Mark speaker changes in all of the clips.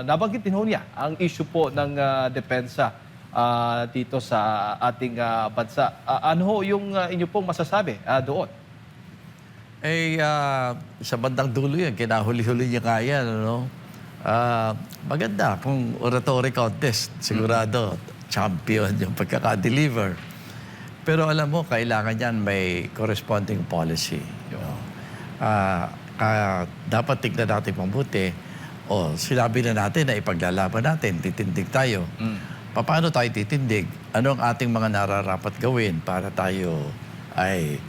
Speaker 1: Nabanggit din ho niya ang issue po ng depensa dito sa ating bansa. Ano ho yung inyo pong masasabi doon?
Speaker 2: Sa bandang dulo yan, kinahuli-huli niya kaya, ano? Maganda kung oratory contest, sigurado, champion yung pagkaka-deliver. Pero alam mo, kailangan yan may corresponding policy. No? Dapat tignan natin mabuti. Sinabi na natin na ipaglalaban natin, titindig tayo. Paano tayo titindig? Ano ang ating mga nararapat gawin para tayo ay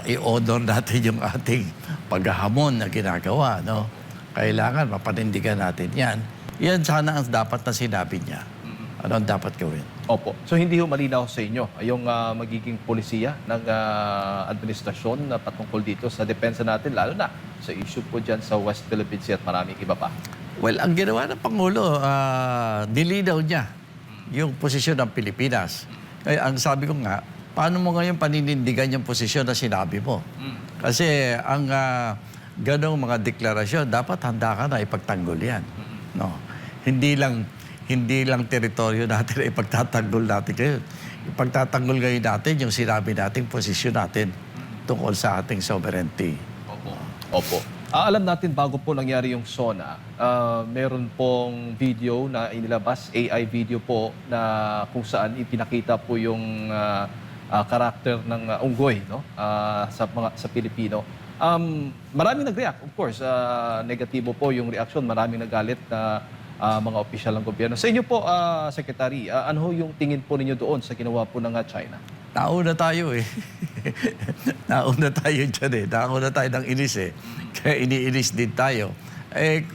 Speaker 2: i-honor natin yung ating paghahamon na ginagawa, no? Kailangan mapanindigan natin yan. Yan sana ang dapat na sinabi niya. Ano ang dapat gawin?
Speaker 1: Opo. So hindi ho malinaw sa inyo yung magiging polisiya ng administrasyon na patungkol dito sa depensa natin, lalo na sa issue po dyan sa West Philippine Sea at maraming iba pa.
Speaker 2: Well, ang ginawa ng Pangulo, nilinaw niya yung posisyon ng Pilipinas. Kaya ang sabi ko nga, paano mo ngayon paninindigan yung posisyon na sinabi mo? Kasi ang ganong mga deklarasyon, dapat handa ka na ipagtanggol yan. No? Hindi lang teritoryo natin na ipagtatanggol natin ngayon. Ipagtatanggol ngayon natin yung sinabi nating posisyon natin tungkol sa ating sovereignty.
Speaker 1: Opo. Alam natin bago po nangyari yung SONA, meron pong video na inilabas, AI video po, na kung saan ipinakita po yung karakter ng unggoy, no? Sa Pilipino. Maraming nag-react, of course. Negatibo po yung reaction, maraming nagalit na mga opisyal ng gobyerno. Sa inyo po, Secretary, ano yung tingin po ninyo doon sa ginawa po ng China?
Speaker 2: Nauna tayo eh. Nauna tayo dyan eh. Nauna tayo ng inis eh. Kaya iniinis din tayo.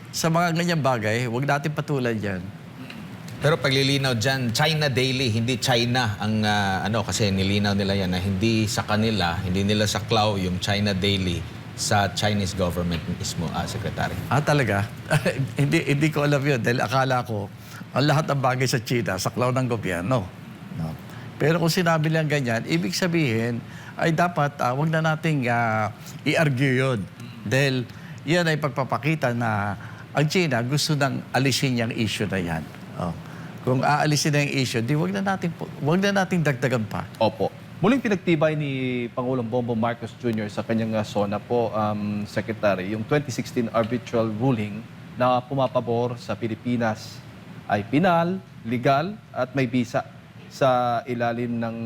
Speaker 2: Sa mga ganyang bagay, huwag natin patulan yan.
Speaker 3: Pero paglilinaw dyan, China Daily, hindi China ang kasi nilinaw nila yan na hindi sa kanila, hindi nila saklaw yung China Daily sa Chinese government mismo, Secretary.
Speaker 2: Talaga? hindi ko alam yun dahil akala ko ang lahat ng bagay sa China, saklaw ng gobyerno. No? Pero kung sinabi lang ganyan, ibig sabihin ay dapat wag na nating i-argue yun. Dahil yan ay pagpapakita na ang China gusto nang alisin yung issue na yan. Kung aalisin na yung issue, wag na nating dagdagan pa.
Speaker 1: Opo. Muling pinagtibay ni Pangulong Bongbong Marcos Jr. sa kanyang SONA po, Secretary, yung 2016 arbitral ruling na pumapabor sa Pilipinas ay pinal, legal at may bisa sa ilalim ng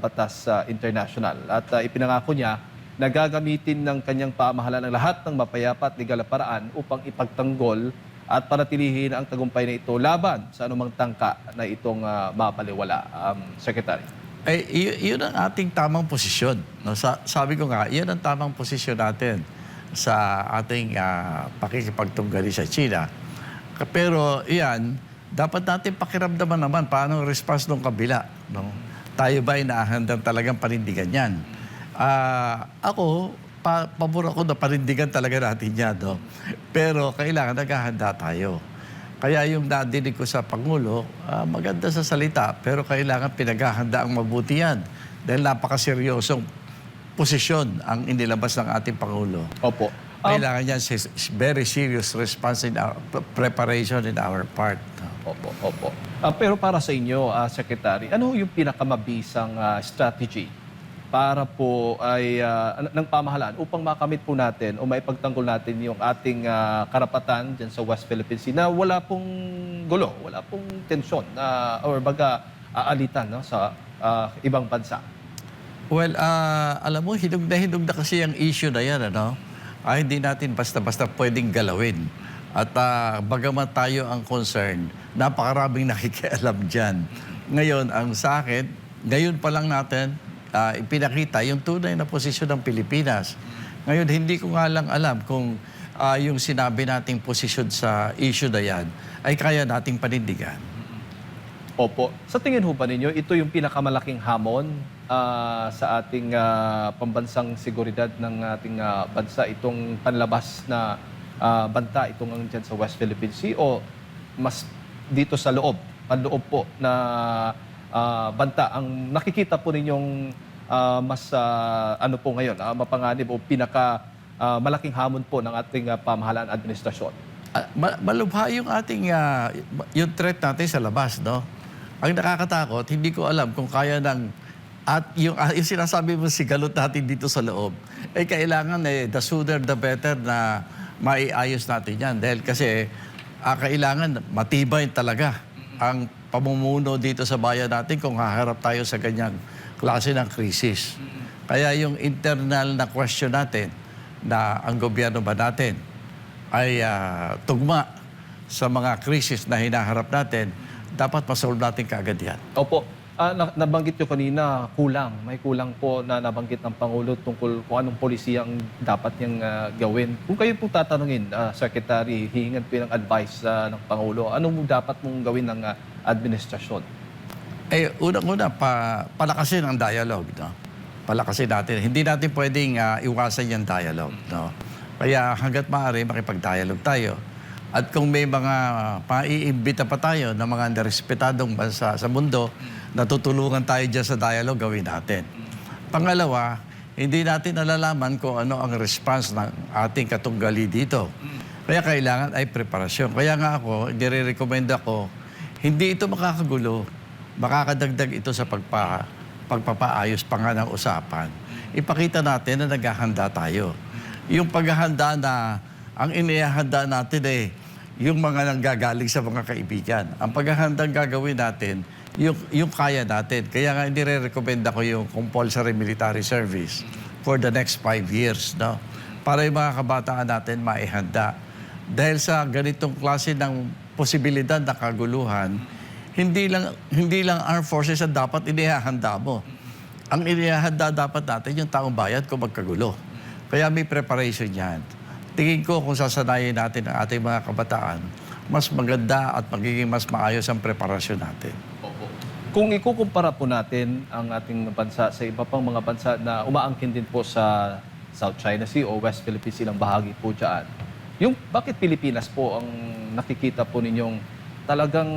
Speaker 1: batas international. At ipinangako niya na gagamitin ng kanyang pamahalaan ang lahat ng mapayapa at legal na paraan upang ipagtanggol at panatilihin ang tagumpay na ito laban sa anumang tangka na itong mapaliwala, Secretary.
Speaker 2: Yun ang ating tamang posisyon. No? Sabi ko nga, yun ang tamang posisyon natin sa ating pakikipagtunggali sa China. Pero yan, dapat natin pakiramdaman naman paano ang response ng kabila. No? Tayo ba ay naahandang talagang panindigan yan? Ako, pabor ako na panindigan talaga natin yan. No? Pero kailangan naghahanda tayo. Kaya yung nadinig ko sa Pangulo, maganda sa salita, pero kailangan pinaghahanda ang mabuti yan. Dahil napakaseryosong posisyon ang inilabas ng ating Pangulo.
Speaker 1: Opo.
Speaker 2: Kailangan yan very serious response in our preparation in our part.
Speaker 1: Opo. Pero para sa inyo, Secretary, ano yung pinakamabisang strategy para po ay ng pamahalaan upang makamit po natin o maipagtanggol natin yung ating karapatan dyan sa West Philippine Sea na wala pong gulo, wala pong tensyon or baga aalitan, no, sa ibang bansa?
Speaker 2: Well, alam mo, hinug na kasi ang issue na yan, ano? Hindi natin basta-basta pwedeng galawin. At bagamat tayo ang concern, napakaraming nakikialam dyan. Ngayon, ang sa akin, ngayon pa lang natin ipinakita yung tunay na posisyon ng Pilipinas. Ngayon, hindi ko nga lang alam kung yung sinabi nating posisyon sa issue na yan ay kaya nating panindigan.
Speaker 1: Opo. Sa tingin ho ba ninyo, ito yung pinakamalaking hamon sa ating pambansang seguridad ng ating bansa, itong panlabas na banta, itong ang dyan sa West Philippine Sea, o mas dito sa loob, panloob po na banta ang nakikita po ninyong mas ano po ngayon, mapanganib o pinaka malaking hamon po ng ating pamahalaan administrasyon?
Speaker 2: Malubha yung ating, yung threat natin sa labas, no? Ang nakakatakot, hindi ko alam kung kaya ng, at yung sinasabi mo sigalot natin dito sa loob, kailangan the sooner the better na maiayos natin yan. Dahil kasi, kailangan matibay talaga ang pamumuno dito sa bayan natin kung haharap tayo sa ganyang klase ng krisis. Kaya yung internal na question natin, na ang gobyerno ba natin ay tugma sa mga krisis na hinaharap natin, dapat masolve natin kaagad yan.
Speaker 1: Opo. Nabanggit nyo kanina, may kulang po na nabanggit ng Pangulo tungkol kung anong polisiya ang dapat niyang gawin. Kung kayo po tatanungin, Secretary, hihingan po ng advice ng Pangulo, anong dapat mong gawin ng administrasyon?
Speaker 2: Unang-una, palakasin ang dialogue, no? Palakasin natin. Hindi natin pwedeng iwasan yung dialogue, no? Kaya hanggat maaari, makipag-dialogue tayo. At kung may mga paiimbita pa tayo ng mga nirespetadong bansa sa mundo, natutulungan tayo dyan sa dialogue, gawin natin. Pangalawa, hindi natin nalalaman kung ano ang response ng ating katunggali dito. Kaya kailangan ay preparasyon. Kaya nga ako, nire-recommend ako, hindi ito makakagulo. Makakadagdag ito sa pagpapaayos pa nga ng usapan. Ipakita natin na naghahanda tayo. Yung paghahanda na ang inihahanda natin yung mga nanggagaling sa mga kaibigan. Ang paghahandang gagawin natin, yung kaya natin. Kaya nga nire-recommend ako yung compulsory military service for the next 5 years, no? Para yung mga kabataan natin maihanda. Dahil sa ganitong klase ng posibilidad na kaguluhan, hindi lang armed forces ang dapat inihahanda mo. Ang inihahanda dapat natin yung taong bayan kung magkagulo. Kaya may preparation yan. Tingin ko kung sasanayin natin ang ating mga kabataan, mas maganda at magiging mas maayos ang preparasyon natin.
Speaker 1: Opo. Kung ikukumpara po natin ang ating bansa sa iba pang mga bansa na umaangkin din po sa South China Sea o West Philippines, silang bahagi po dyan, bakit Pilipinas po ang nakikita po ninyong talagang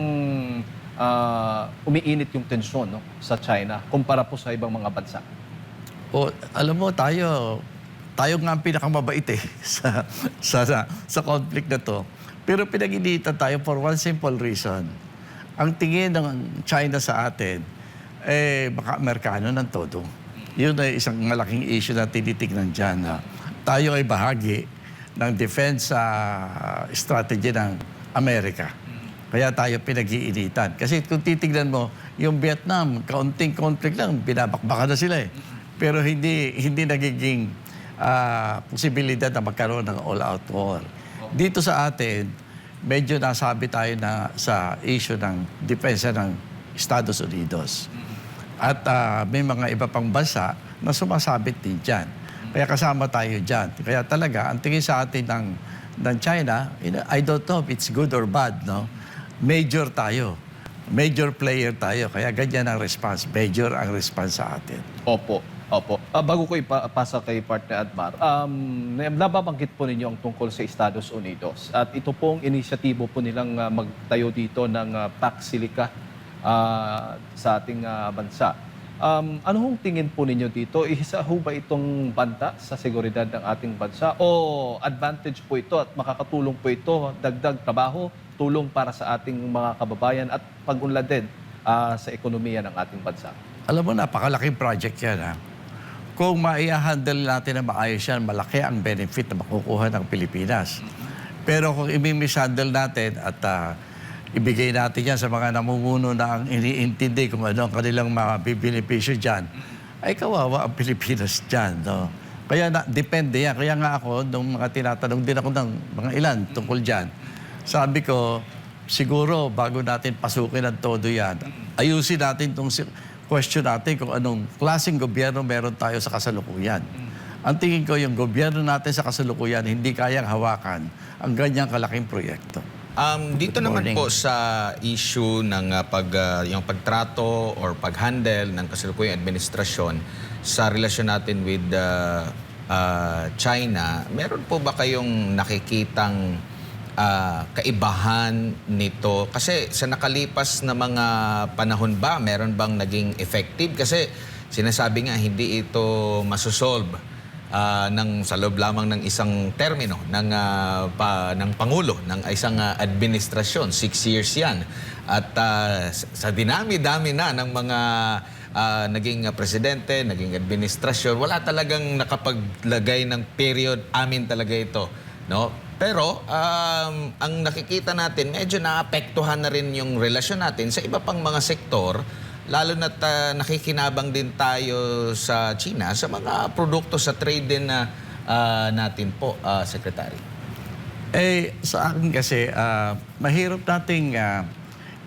Speaker 1: umiinit yung tensyon, no, sa China kumpara po sa ibang mga bansa?
Speaker 2: Alam mo, tayo nga ang pinakamabait sa conflict na to. Pero pinag-initan tayo for one simple reason. Ang tingin ng China sa atin, baka Amerikano ng todo. Yun ay isang malaking issue na tinitignan dyan. Tayo ay bahagi ng defense strategy ng Amerika. Kaya tayo pinag-iinitan. Kasi kung titignan mo, yung Vietnam, kaunting conflict lang, binabakbakan na sila eh. Pero hindi nagiging posibilidad na magkaroon ng all-out war. Dito sa atin, medyo nasabi tayo na sa issue ng depensa ng Estados Unidos. At may mga iba pang bansa na sumasabit din dyan. Kaya kasama tayo dyan. Kaya talaga, ang tingin sa atin ng China, I don't know if it's good or bad, no? Major tayo. Major player tayo. Kaya ganyan ang response. Major ang response sa atin.
Speaker 1: Opo. Bago ko ipasa kay Partner Admar, nababanggit po ninyo ang tungkol sa Estados Unidos. At ito pong inisyatibo po nilang magtayo dito ng PAC Silica sa ating bansa. Ano hong tingin po ninyo dito? Isa ho ba itong banta sa seguridad ng ating bansa? O advantage po ito at makakatulong po ito, dagdag trabaho, tulong para sa ating mga kababayan at pag-unlad din sa ekonomiya ng ating bansa?
Speaker 2: Alam mo, napakalaking project yan, Kung maihandle natin na maayos yan, malaki ang benefit na makukuha ng Pilipinas. Pero kung i-mishandle natin at ibigay natin yan sa mga namumuno na ang iniintindi kung ano ang kanilang mabibenepisyo dyan, ay kawawa ang Pilipinas dyan. No? Kaya depende yan. Kaya nga ako, nung mga tinatanong din ako ng mga ilan tungkol dyan, sabi ko, siguro bago natin pasukin ang todo yan, ayusin natin itong question natin kung anong klaseng gobyerno meron tayo sa kasalukuyan. Ang tingin ko, yung gobyerno natin sa kasalukuyan, hindi kayang hawakan ang ganyang kalaking proyekto.
Speaker 3: Dito naman po sa issue ng yung pagtrato or pag-handle ng kasalukuyang administrasyon sa relasyon natin with China, meron po ba kayong nakikitang kaibahan nito? Kasi sa nakalipas na mga panahon ba, meron bang naging effective? Kasi sinasabi nga hindi ito masosolve ng sa loob lamang ng isang termino ng Pangulo, ng isang administrasyon. 6 years yan. At sa dinami-dami na ng mga naging presidente, naging administrasyon, wala talagang nakapaglagay ng period. Amin talaga ito. No? Pero ang nakikita natin, medyo naapektuhan na rin yung relasyon natin sa iba pang mga sektor, lalo na't nakikinabang din tayo sa China sa mga produkto sa trade din na natin po, Secretary.
Speaker 2: Sa akin kasi, mahirap nating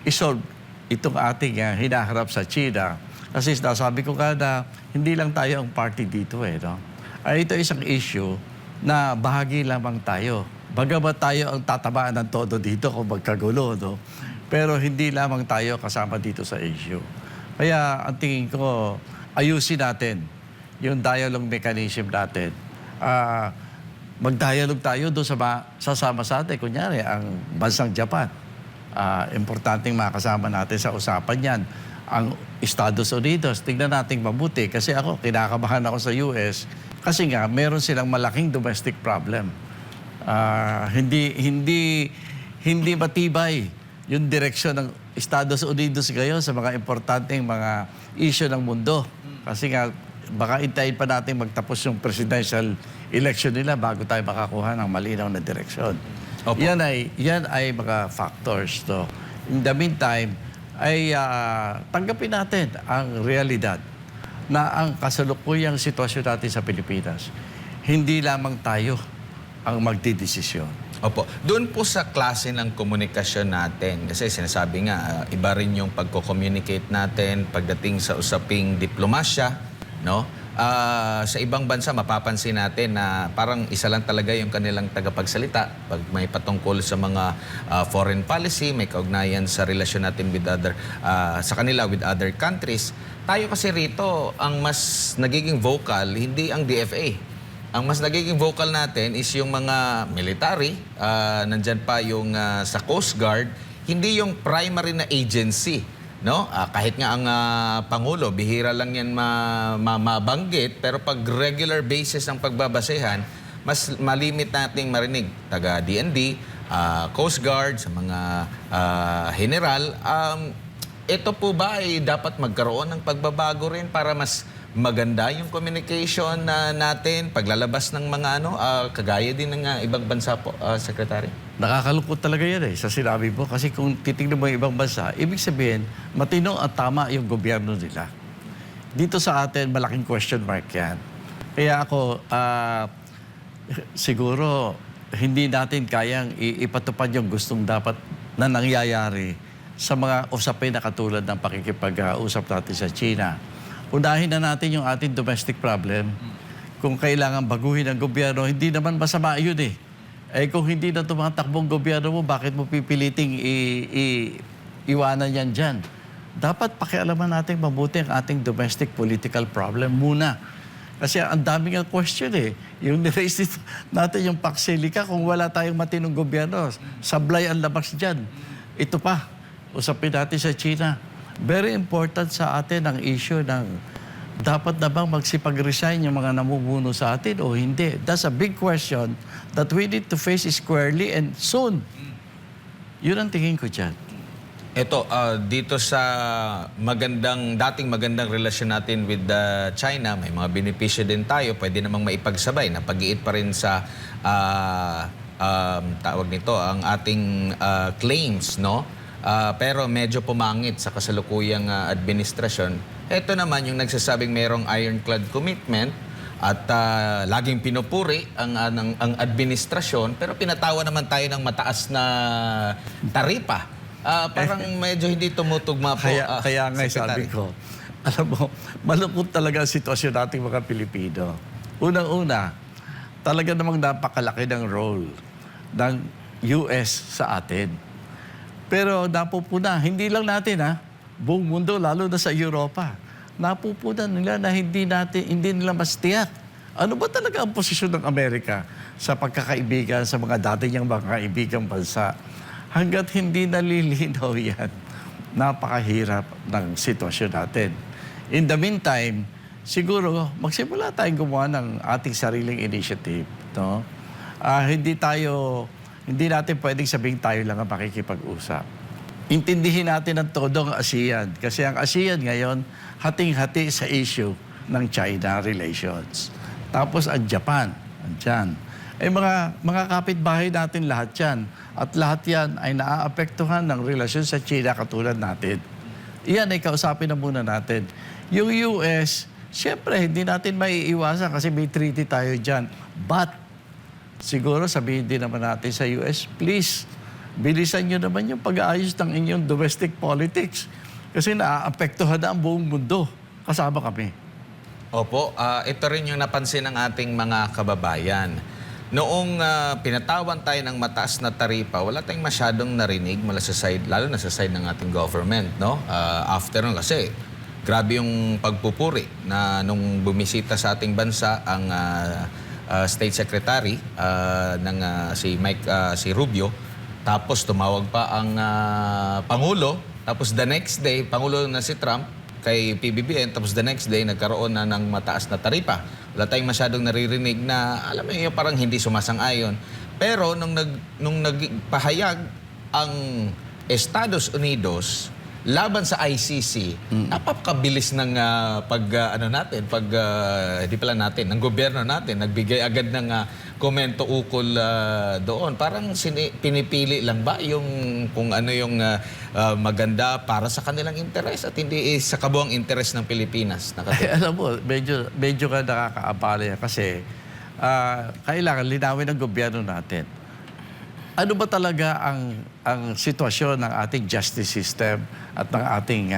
Speaker 2: isolve itong ating hinaharap sa China. Kasi sabi ko na hindi lang tayo ang party dito no? Ito isang issue na bahagi lamang tayo. Bagamat tayo ang tatamaan ng todo dito kung magkagulo, no? Pero hindi lamang tayo kasama dito sa issue. Kaya ang tingin ko, ayusin natin yung dialogue mechanism natin. Mag-dialogue tayo doon sa sasama sa atin. Kunyari, ang bansang Japan. Importanteng makasama natin sa usapan yan. Ang Estados Unidos, tingnan natin mabuti. Kasi ako, kinakabahan ako sa US. Kasi nga, meron silang malaking domestic problem. Hindi matibay yung direksyon ng Estados Unidos ngayon sa mga importanteng mga issue ng mundo. Kasi nga, baka intayin pa natin magtapos yung presidential election nila bago tayo makakuha ng malinaw na direksyon.
Speaker 3: Opo.
Speaker 2: Yan ay mga factors. So, in the meantime, ay tanggapin natin ang realidad na ang kasalukuyang sitwasyon natin sa Pilipinas, hindi lamang tayo ang magdidesisyon.
Speaker 3: Opo. Doon po sa klase ng komunikasyon natin, kasi sinasabi nga, iba rin yung pagko-communicate natin pagdating sa usaping diplomasya, no? Sa ibang bansa, mapapansin natin na parang isa lang talaga yung kanilang tagapagsalita. Pag may patungkol sa mga foreign policy, may kaugnayan sa relasyon natin with sa kanila with other countries. Tayo kasi rito, ang mas nagiging vocal, hindi ang DFA. Ang mas nagiging vocal natin is yung mga military, nandyan pa yung sa Coast Guard, hindi yung primary na agency. No? Kahit nga ang Pangulo, bihira lang yan mabanggit, pero pag regular basis ng pagbabasehan, mas malimit nating marinig. Taga DND, Coast Guard, sa mga general, ito po ba ay dapat magkaroon ng pagbabago rin para mas maganda yung communication natin, paglalabas ng mga kagaya din ng ibang bansa po, Secretary?
Speaker 2: Nakakalungkot talaga yan sa sinabi mo. Kasi kung titignan mo yung ibang bansa, ibig sabihin, matino at tama yung gobyerno nila. Dito sa atin, malaking question mark yan. Kaya ako, siguro, hindi natin kayang ipatupad yung gustong dapat na nangyayari sa mga usapin na katulad ng pakikipag-usap natin sa China. Unahin na natin yung ating domestic problem. Kung kailangan baguhin ang gobyerno, hindi naman masama yun kung hindi na tumatakbong gobyerno mo, bakit mo pipiliting iwanan yan dyan? Dapat pakialaman natin mabuti ang ating domestic political problem muna. Kasi ang daming ang question Yung niraise natin yung Paxilica, kung wala tayong matinong gobyerno, sablay ang labas dyan. Ito pa, usapin natin sa China. Very important sa atin ang issue ng dapat na bang magsipag-resign yung mga namumuno sa atin o hindi. That's a big question that we need to face squarely and soon. Yun ang tingin ko dyan.
Speaker 3: Ito, dito sa dating magandang relasyon natin with China, may mga benepisyo din tayo. Pwede namang maipagsabay na pag-iit pa rin sa tawag nito, ang ating claims, no? Pero medyo pumangit sa kasalukuyang administrasyon. Ito naman yung nagsasabing merong ironclad commitment at laging pinupuri ang administrasyon, pero pinatawa naman tayo ng mataas na taripa. Parang medyo hindi tumutugma po.
Speaker 2: Kaya nga
Speaker 3: Secretary.
Speaker 2: sabi ko, alam mo, malungkot talaga ang sitwasyon nating mga Pilipino. Unang-una, talaga namang napakalaki ng role ng US sa atin. Pero napupuna, hindi lang natin buong mundo, lalo na sa Europa. Napupuna nila na hindi nila mas tiyak. Ano ba talaga ang posisyon ng Amerika sa pagkakaibigan sa mga dati niyang mga kaibigang bansa? Hanggat hindi nalilinaw yan, napakahirap ng sitwasyon natin. In the meantime, siguro magsimula tayong gumawa ng ating sariling initiative. No? Hindi natin pwedeng sabihin tayo lang ang makikipag-usap. Intindihin natin ang todo ang ASEAN. Kasi ang ASEAN ngayon, hating-hati sa issue ng China relations. Tapos ang Japan, andyan. Mga kapitbahay natin lahat yan. At lahat yan ay naaapektuhan ng relasyon sa China katulad natin. Iyan ay kausapin na muna natin. Yung US, siyempre, hindi natin maiiwasan kasi may treaty tayo dyan. But, siguro sabihin din naman natin sa US, please, bilisan nyo naman yung pag-aayos ng inyong domestic politics. Kasi naaapektuhan na ang buong mundo. Kasama kami.
Speaker 3: Opo, ito rin yung napansin ng ating mga kababayan. Noong pinatawan tayo ng mataas na taripa, wala tayong masyadong narinig mula sa side, lalo na sa side ng ating government, no? After nun kasi, grabe yung pagpupuri na nung bumisita sa ating bansa ang State Secretary si Rubio, tapos tumawag pa ang Pangulo, tapos the next day, Pangulo na si Trump kay PBBM, tapos the next day, nagkaroon na ng mataas na taripa. Wala tayong masyadong naririnig na, alam mo yun, parang hindi sumasang-ayon. Pero nung nagpahayag ang Estados Unidos laban sa ICC, napakabilis ng ng gobyerno natin, nagbigay agad ng komento ukol doon. Parang pinipili lang ba yung kung ano yung maganda para sa kanilang interes at hindi sa kabuang interes ng Pilipinas.
Speaker 2: Alam mo, medyo ka nakakaabala yan kasi kailangan linawin ng gobyerno natin. Ano ba talaga ang sitwasyon ng ating justice system at ng ating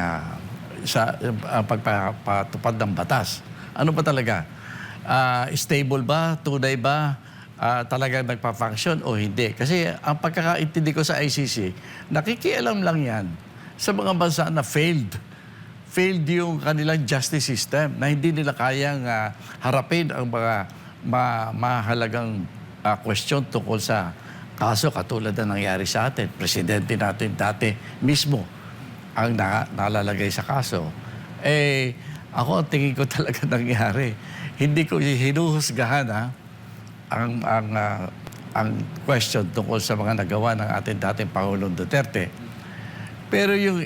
Speaker 2: pagpapatupad ng batas? Ano ba talaga? Stable ba? Tunay ba? Talagang nagpa-function o hindi? Kasi ang pagkakaintindi ko sa ICC, nakikialam lang yan sa mga bansa na failed. Failed yung kanilang justice system na hindi nila kayang harapin ang mga mahalagang question tungkol sa kaso katulad na nangyari sa atin. Presidente natin dati mismo ang nalalagay sa kaso. Ako ang tingin ko talaga nangyari. Hindi ko hinuhusgahan ang question tungkol sa mga nagawa ng ating dating Pangulong Duterte. Pero yung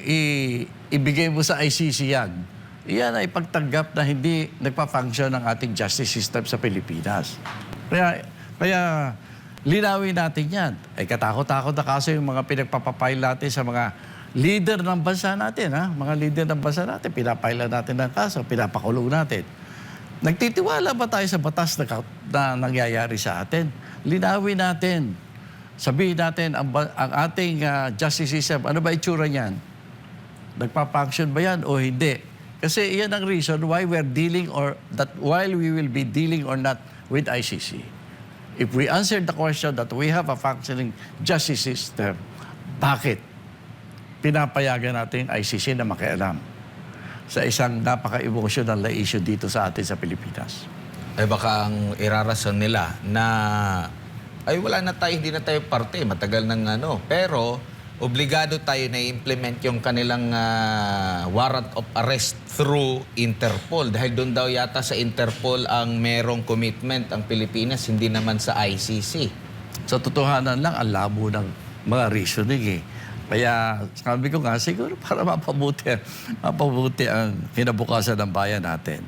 Speaker 2: ibigay mo sa ICC yan ay pagtanggap na hindi nagpa-function ng ating justice system sa Pilipinas. Kaya linawin natin yan. Katakot-takot na kaso yung mga pinagpapapile natin sa mga leader ng bansa natin. Mga leader ng bansa natin, pinapile natin ng kaso, pinapakulong natin. Nagtitiwala ba tayo sa batas na nangyayari sa atin? Linawin natin. Sabihin natin, ang ating justice system, ano ba itsura niyan? Nagpa-function ba yan o hindi? Kasi iyan ang reason why we will be dealing or not with ICC. If we answer the question that we have a functioning justice system, bakit pinapayagan natin yung ICC na makialam sa isang napaka-emotional na issue dito sa atin sa Pilipinas?
Speaker 3: Baka ang irarason nila na hindi na tayo parte, matagal ng pero obligado tayo na i-implement yung kanilang warrant of arrest through Interpol. Dahil doon daw yata sa Interpol ang merong commitment ang Pilipinas, hindi naman sa ICC.
Speaker 2: Sa totohanan lang, ang labo ng mga reasoning Kaya sabi ko nga, siguro para mapabuti ang kinabukasan ng bayan natin.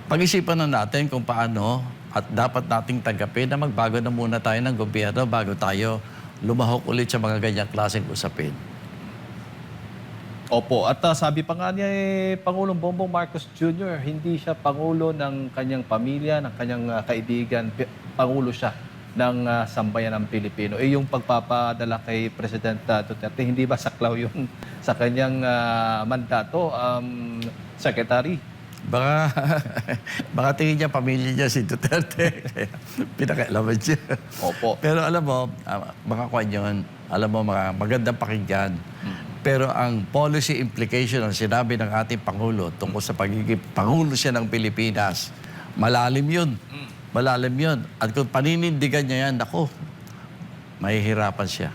Speaker 2: Pag-isipan na natin kung paano at dapat nating tanggapin na magbago na muna tayo ng gobyerno bago tayo lumahok ulit sa mga ganyang klaseng usapin.
Speaker 1: Opo. At sabi pa nga niya, Pangulong Bongbong Marcos Jr., hindi siya Pangulo ng kanyang pamilya, ng kanyang kaibigan. Pangulo siya ng sambayan ng Pilipino. Yung pagpapadala kay President Duterte, hindi ba saklaw yung sa kanyang mandato, Secretary?
Speaker 2: Baka tingin niya, pamilya niya si Duterte. Pinakailaman siya.
Speaker 1: Opo.
Speaker 2: Pero alam mo, mga kwan yun, alam mo, mga magandang pakinggan. Pero ang policy implication ang sinabi ng ating Pangulo tungkol sa pagiging Pangulo siya ng Pilipinas, malalim yun. Malalim yun. At kung paninindigan niya yan, mahihirapan siya.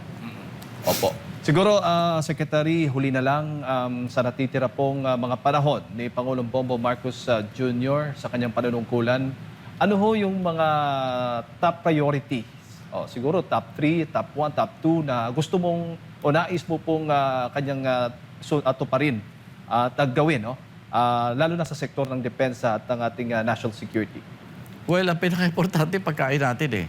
Speaker 1: Opo. Siguro, Secretary, huli na lang sa natitira pong mga panahon ni Pangulong Bongbong Marcos Jr. sa kanyang panunungkulan, ano ho yung mga top priorities? Siguro top 3, top 1, top 2 na gusto mong o nais mo pong kanyang tuparin at gawin, no? Lalo na sa sektor ng depensa at ng ating national security.
Speaker 2: Well, ang pinaka-importante pagkain natin eh.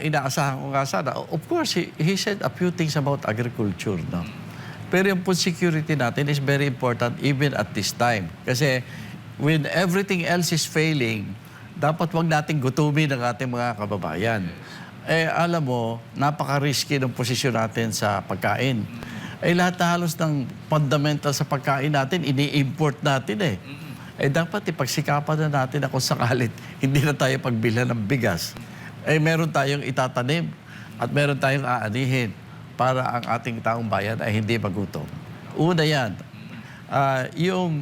Speaker 2: Inaasahan ko nga sana. Of course, he said a few things about agriculture, no? Pero yung food security natin is very important even at this time. Kasi when everything else is failing, dapat wag nating gutumin ang ating mga kababayan. Alam mo, napaka-risky ng posisyon natin sa pagkain. Lahat na halos ng fundamental sa pagkain natin, ini-import natin eh. Dapat ipagsikapan na natin na kung sakalit hindi na tayo pagbilhan ng bigas. Meron tayong itatanim at meron tayong aanihin para ang ating taong bayan ay hindi magutom. Una yan. Yung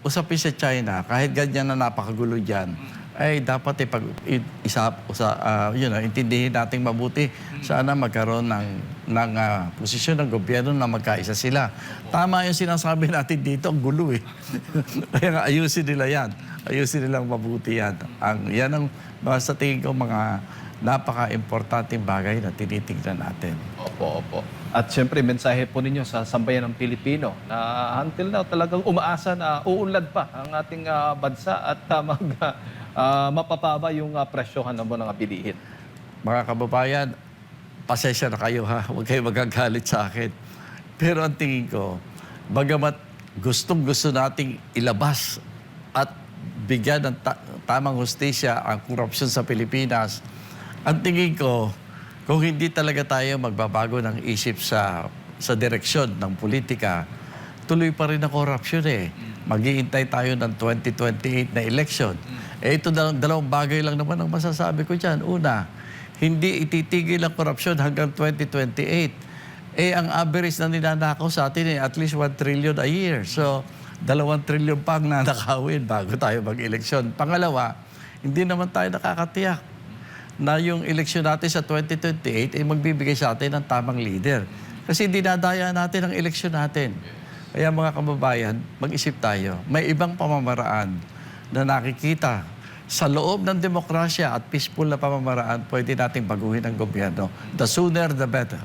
Speaker 2: usapin sa China, kahit ganyan na napakagulo dyan, ay dapat intindihin natin mabuti. Sana magkaroon ng posisyon ng gobyerno na magkaisa sila. Tama yung sinasabi natin dito, ang gulo eh. Kaya nga, ayusin nila yan. Ayusin nilang mabuti yan. Yan ang sa tingin ko mga napaka-importanting bagay na tinitingnan natin.
Speaker 1: Opo. At siyempre, mensahe po ninyo sa sambayan ng Pilipino na until now talagang umaasa na uunlad pa ang ating bansa at mapapaba yung presyohan ng mga bilihin.
Speaker 2: Mga kababayan, pasensya na kayo ha. Huwag kayo magagalit sa akin. Pero ang tingin ko, bagamat gustong-gusto nating ilabas at bigyan ng tamang hustisya ang korupsyon sa Pilipinas, ang tingin ko, kung hindi talaga tayo magbabago ng isip sa direksyon ng politika, tuloy pa rin ang korupsyon eh. Maghihintay tayo ng 2028 na election. Ito dalawang bagay lang naman ang masasabi ko dyan. Una, hindi ititigil ang korupsyon hanggang 2028. Ang average na ninanakaw sa atin at least 1 trillion a year. So, 2 trillion pang nanakawin bago tayo mag-eleksyon. Pangalawa, hindi naman tayo nakakatiyak na yung eleksyon natin sa 2028 ay magbibigay sa atin ng tamang leader. Kasi dinadaya natin ang eleksyon natin. Kaya mga kababayan, mag-isip tayo. May ibang pamamaraan na nakikita sa loob ng demokrasya at peaceful na pamamaraan, pwede nating baguhin ang gobyerno. The sooner, the better.